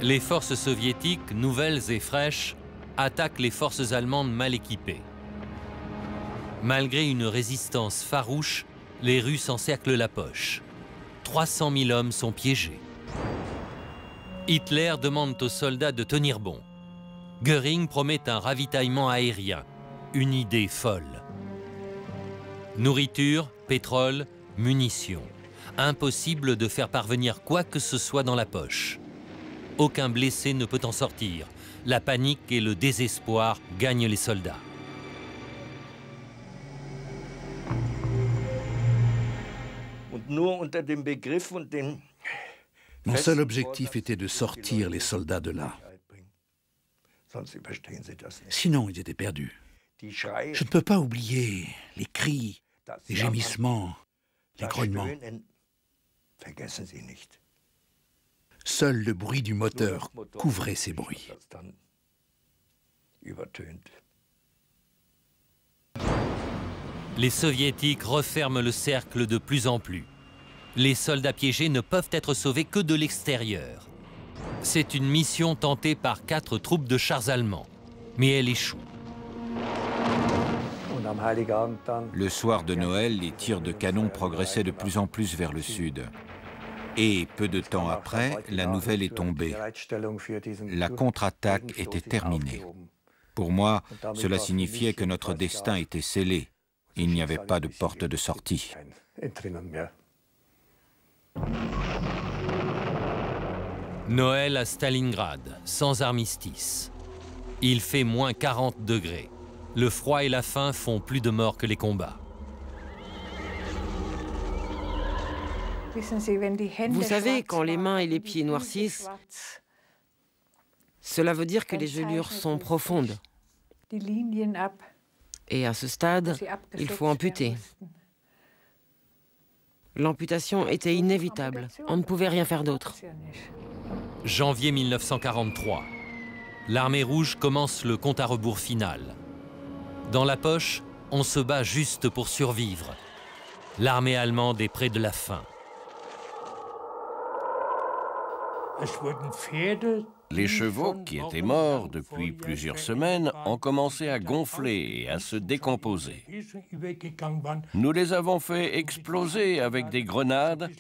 Les forces soviétiques, nouvelles et fraîches, attaquent les forces allemandes mal équipées. Malgré une résistance farouche, les Russes encerclent la poche. 300 000 hommes sont piégés. Hitler demande aux soldats de tenir bon. Göring promet un ravitaillement aérien, une idée folle. Nourriture, pétrole, munitions. Impossible de faire parvenir quoi que ce soit dans la poche. Aucun blessé ne peut en sortir. La panique et le désespoir gagnent les soldats. Mon seul objectif était de sortir les soldats de là. Sinon, ils étaient perdus. Je ne peux pas oublier les cris, les gémissements, les grognements. Seul le bruit du moteur couvrait ces bruits. Les soviétiques referment le cercle de plus en plus. Les soldats piégés ne peuvent être sauvés que de l'extérieur. C'est une mission tentée par 4 troupes de chars allemands, mais elle échoue. Le soir de Noël, les tirs de canon progressaient de plus en plus vers le sud. Et peu de temps après, la nouvelle est tombée. La contre-attaque était terminée. Pour moi, cela signifiait que notre destin était scellé. Il n'y avait pas de porte de sortie. Noël à Stalingrad, sans armistice. Il fait moins 40 degrés. Le froid et la faim font plus de morts que les combats. Vous savez, quand les mains et les pieds noircissent, cela veut dire que les gelures sont profondes. Et à ce stade, il faut amputer. L'amputation était inévitable. On ne pouvait rien faire d'autre. Janvier 1943. L'armée rouge commence le compte à rebours final. Dans la poche, on se bat juste pour survivre. L'armée allemande est près de la fin. Les chevaux, qui étaient morts depuis plusieurs semaines, ont commencé à gonfler et à se décomposer. Nous les avons fait exploser avec des grenades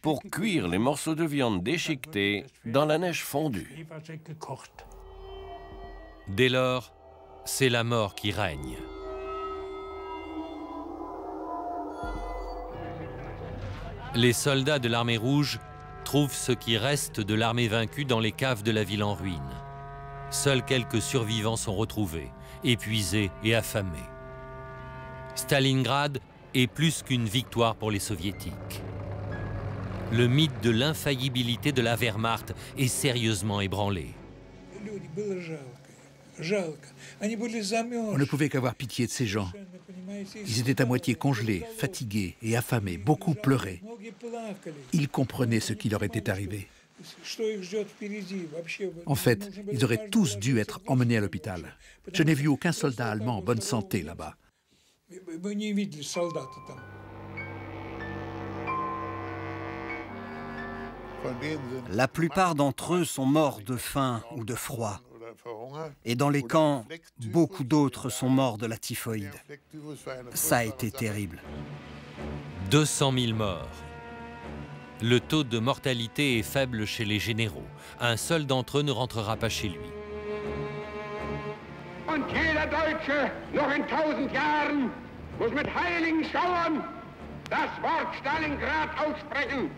pour cuire les morceaux de viande déchiquetés dans la neige fondue. Dès lors, c'est la mort qui règne. Les soldats de l'armée rouge trouvent ce qui reste de l'armée vaincue dans les caves de la ville en ruine. Seuls quelques survivants sont retrouvés, épuisés et affamés. Stalingrad est plus qu'une victoire pour les Soviétiques. Le mythe de l'infaillibilité de la Wehrmacht est sérieusement ébranlé. On ne pouvait qu'avoir pitié de ces gens. Ils étaient à moitié congelés, fatigués et affamés. Beaucoup pleuraient. Ils comprenaient ce qui leur était arrivé. En fait, ils auraient tous dû être emmenés à l'hôpital. Je n'ai vu aucun soldat allemand en bonne santé là-bas. La plupart d'entre eux sont morts de faim ou de froid. Et dans les camps, beaucoup d'autres sont morts de la typhoïde. Ça a été terrible. 200 000 morts. Le taux de mortalité est faible chez les généraux. Un seul d'entre eux ne rentrera pas chez lui. Und jeder Deutsche noch in 1000 Jahren muss mit heiligen Schauern das Wort Stalingrad aussprechen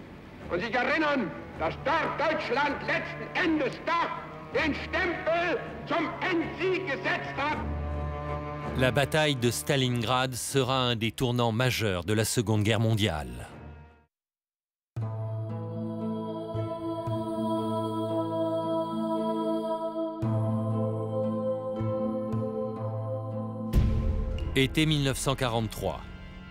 und sich erinnern, dass dort Deutschland letzten Endes doch den Stempel zum Endsieg gesetzt hat. La bataille de Stalingrad sera un des tournants majeurs de la Seconde Guerre mondiale. Été 1943.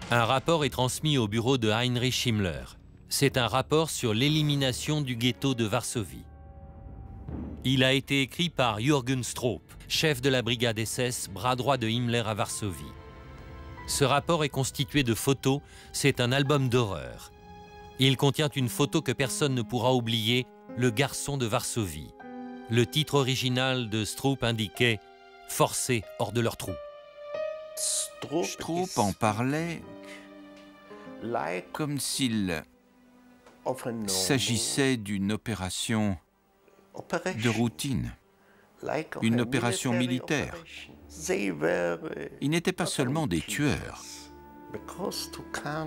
Un rapport est transmis au bureau de Heinrich Himmler. C'est un rapport sur l'élimination du ghetto de Varsovie. Il a été écrit par Jürgen Stroop, chef de la brigade SS, bras droit de Himmler à Varsovie. Ce rapport est constitué de photos, c'est un album d'horreur. Il contient une photo que personne ne pourra oublier, Le garçon de Varsovie. Le titre original de Stroop indiquait « Forcés hors de leur trou ». Stroop en parlait comme s'il s'agissait d'une opération de routine, une opération militaire. Ils n'étaient pas seulement des tueurs.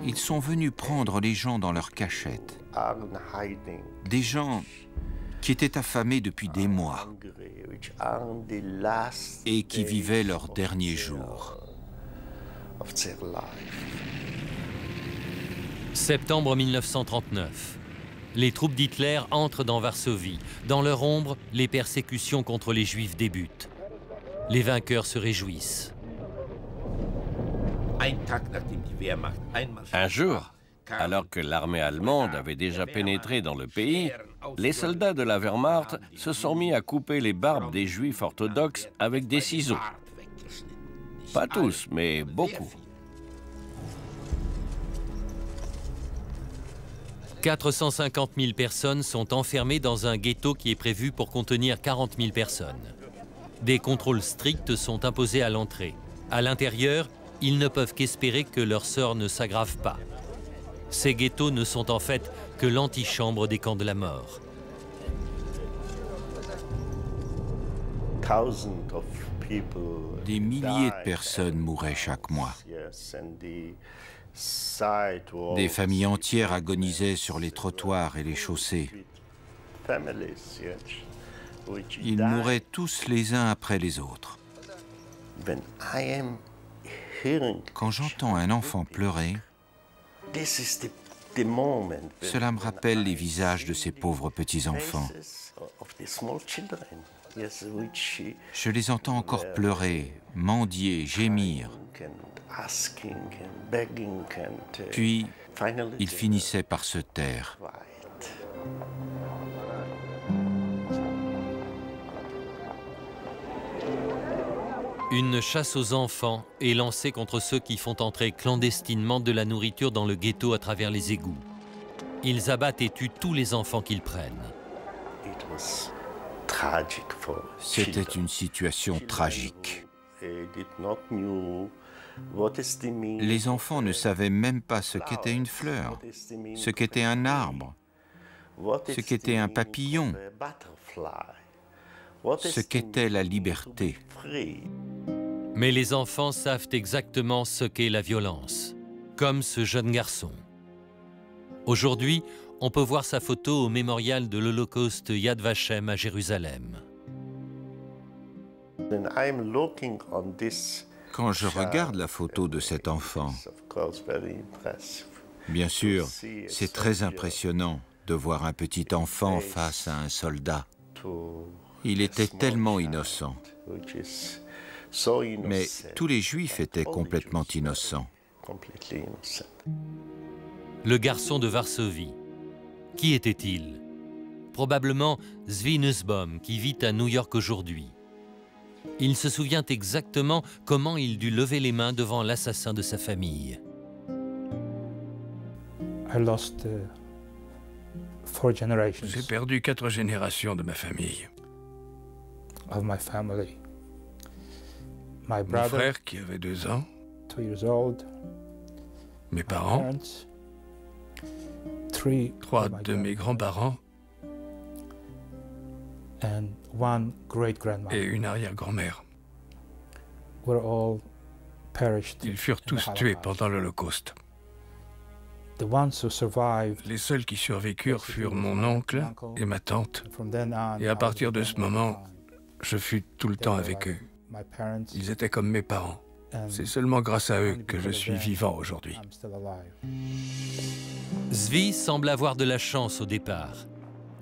Ils sont venus prendre les gens dans leur cachette. Des gens qui étaient affamés depuis des mois et qui vivaient leurs derniers jours. Septembre 1939. Les troupes d'Hitler entrent dans Varsovie. Dans leur ombre, les persécutions contre les Juifs débutent. Les vainqueurs se réjouissent. Un jour, alors que l'armée allemande avait déjà pénétré dans le pays, les soldats de la Wehrmacht se sont mis à couper les barbes des Juifs orthodoxes avec des ciseaux. Pas tous, mais beaucoup. 450 000 personnes sont enfermées dans un ghetto qui est prévu pour contenir 40 000 personnes. Des contrôles stricts sont imposés à l'entrée. À l'intérieur, ils ne peuvent qu'espérer que leur sort ne s'aggrave pas. Ces ghettos ne sont en fait que l'antichambre des camps de la mort. Des milliers de personnes mouraient chaque mois. Des familles entières agonisaient sur les trottoirs et les chaussées. Ils mouraient tous les uns après les autres. Quand j'entends un enfant pleurer, cela me rappelle les visages de ces pauvres petits-enfants. Je les entends encore pleurer, mendier, gémir. Puis, ils finissaient par se taire. Une chasse aux enfants est lancée contre ceux qui font entrer clandestinement de la nourriture dans le ghetto à travers les égouts. Ils abattent et tuent tous les enfants qu'ils prennent. C'était une situation tragique. Les enfants ne savaient même pas ce qu'était une fleur, ce qu'était un arbre, ce qu'était un papillon, ce qu'était la liberté. Mais les enfants savent exactement ce qu'est la violence, comme ce jeune garçon. Aujourd'hui, on peut voir sa photo au mémorial de l'Holocauste Yad Vashem à Jérusalem. Quand je regarde la photo de cet enfant, bien sûr, c'est très impressionnant de voir un petit enfant face à un soldat. Il était tellement innocent. Mais tous les Juifs étaient complètement innocents. Le garçon de Varsovie. Qui était-il? Probablement Zvi Nussbaum, qui vit à New York aujourd'hui. Il se souvient exactement comment il dut lever les mains devant l'assassin de sa famille. J'ai perdu 4 générations de ma famille. Mon frère qui avait 2 ans, mes parents, 3 de mes grands-parents et une arrière-grand-mère. Ils furent tous tués pendant l'Holocauste. Les seuls qui survécurent furent mon oncle et ma tante. Et à partir de ce moment, je fus tout le temps avec eux. Ils étaient comme mes parents. C'est seulement grâce à eux que je suis vivant aujourd'hui. Zvi semble avoir de la chance au départ.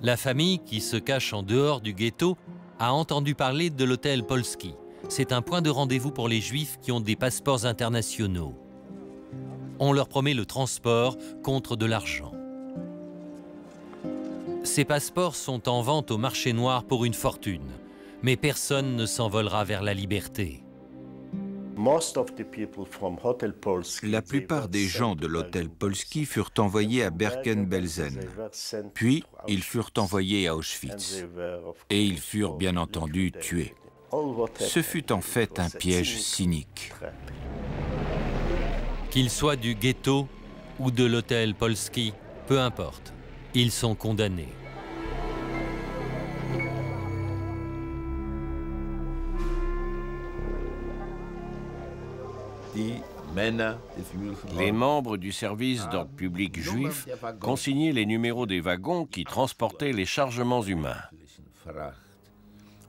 La famille, qui se cache en dehors du ghetto, a entendu parler de l'hôtel Polski. C'est un point de rendez-vous pour les Juifs qui ont des passeports internationaux. On leur promet le transport contre de l'argent. Ces passeports sont en vente au marché noir pour une fortune, mais personne ne s'envolera vers la liberté. La plupart des gens de l'hôtel Polski furent envoyés à Bergen-Belsen, puis ils furent envoyés à Auschwitz, et ils furent bien entendu tués. Ce fut en fait un piège cynique. Qu'ils soient du ghetto ou de l'hôtel Polski, peu importe, ils sont condamnés. Les membres du service d'ordre public juif consignaient les numéros des wagons qui transportaient les chargements humains.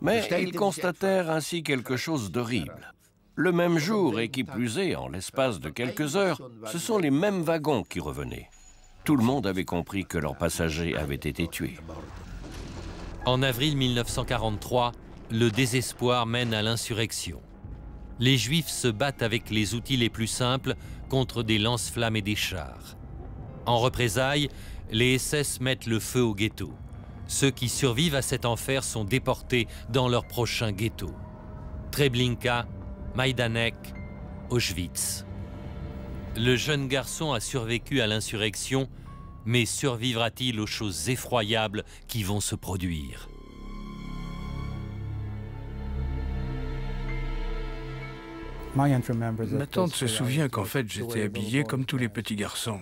Mais ils constatèrent ainsi quelque chose d'horrible. Le même jour, et qui plus est, en l'espace de quelques heures, ce sont les mêmes wagons qui revenaient. Tout le monde avait compris que leurs passagers avaient été tués. En avril 1943, le désespoir mène à l'insurrection. Les Juifs se battent avec les outils les plus simples contre des lance-flammes et des chars. En représailles, les SS mettent le feu au ghetto. Ceux qui survivent à cet enfer sont déportés dans leur prochain ghetto. Treblinka, Majdanek, Auschwitz. Le jeune garçon a survécu à l'insurrection, mais survivra-t-il aux choses effroyables qui vont se produire? Ma tante se souvient qu'en fait j'étais habillé comme tous les petits garçons.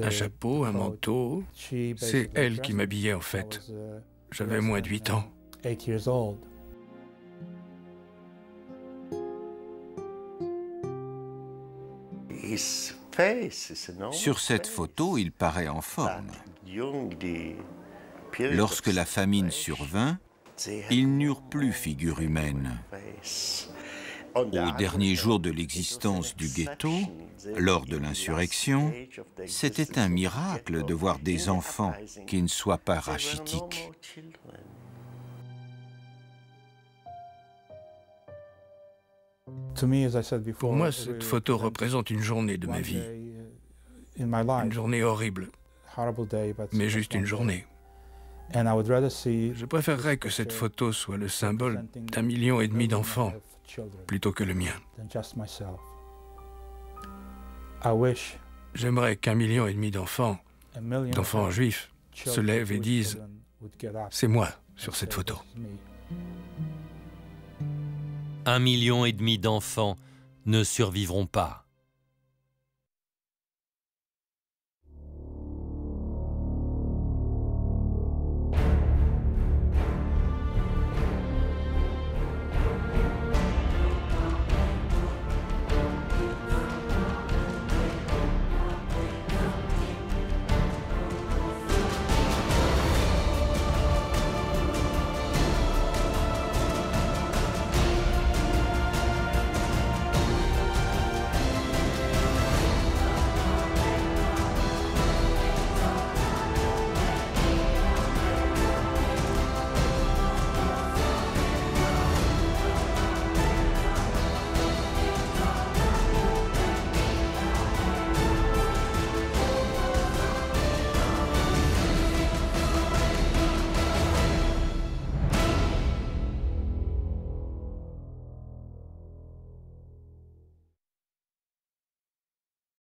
Un chapeau, un manteau, c'est elle qui m'habillait en fait. J'avais moins de 8 ans. Sur cette photo, il paraît en forme. Lorsque la famine survint, ils n'eurent plus figure humaine. Au dernier jour de l'existence du ghetto, lors de l'insurrection, c'était un miracle de voir des enfants qui ne soient pas rachitiques. Pour moi, cette photo représente une journée de ma vie. Une journée horrible, mais juste une journée. Je préférerais que cette photo soit le symbole d'1,5 million d'enfants, plutôt que le mien. J'aimerais qu'1,5 million d'enfants juifs, se lèvent et disent « C'est moi sur cette photo ». 1,5 million d'enfants ne survivront pas.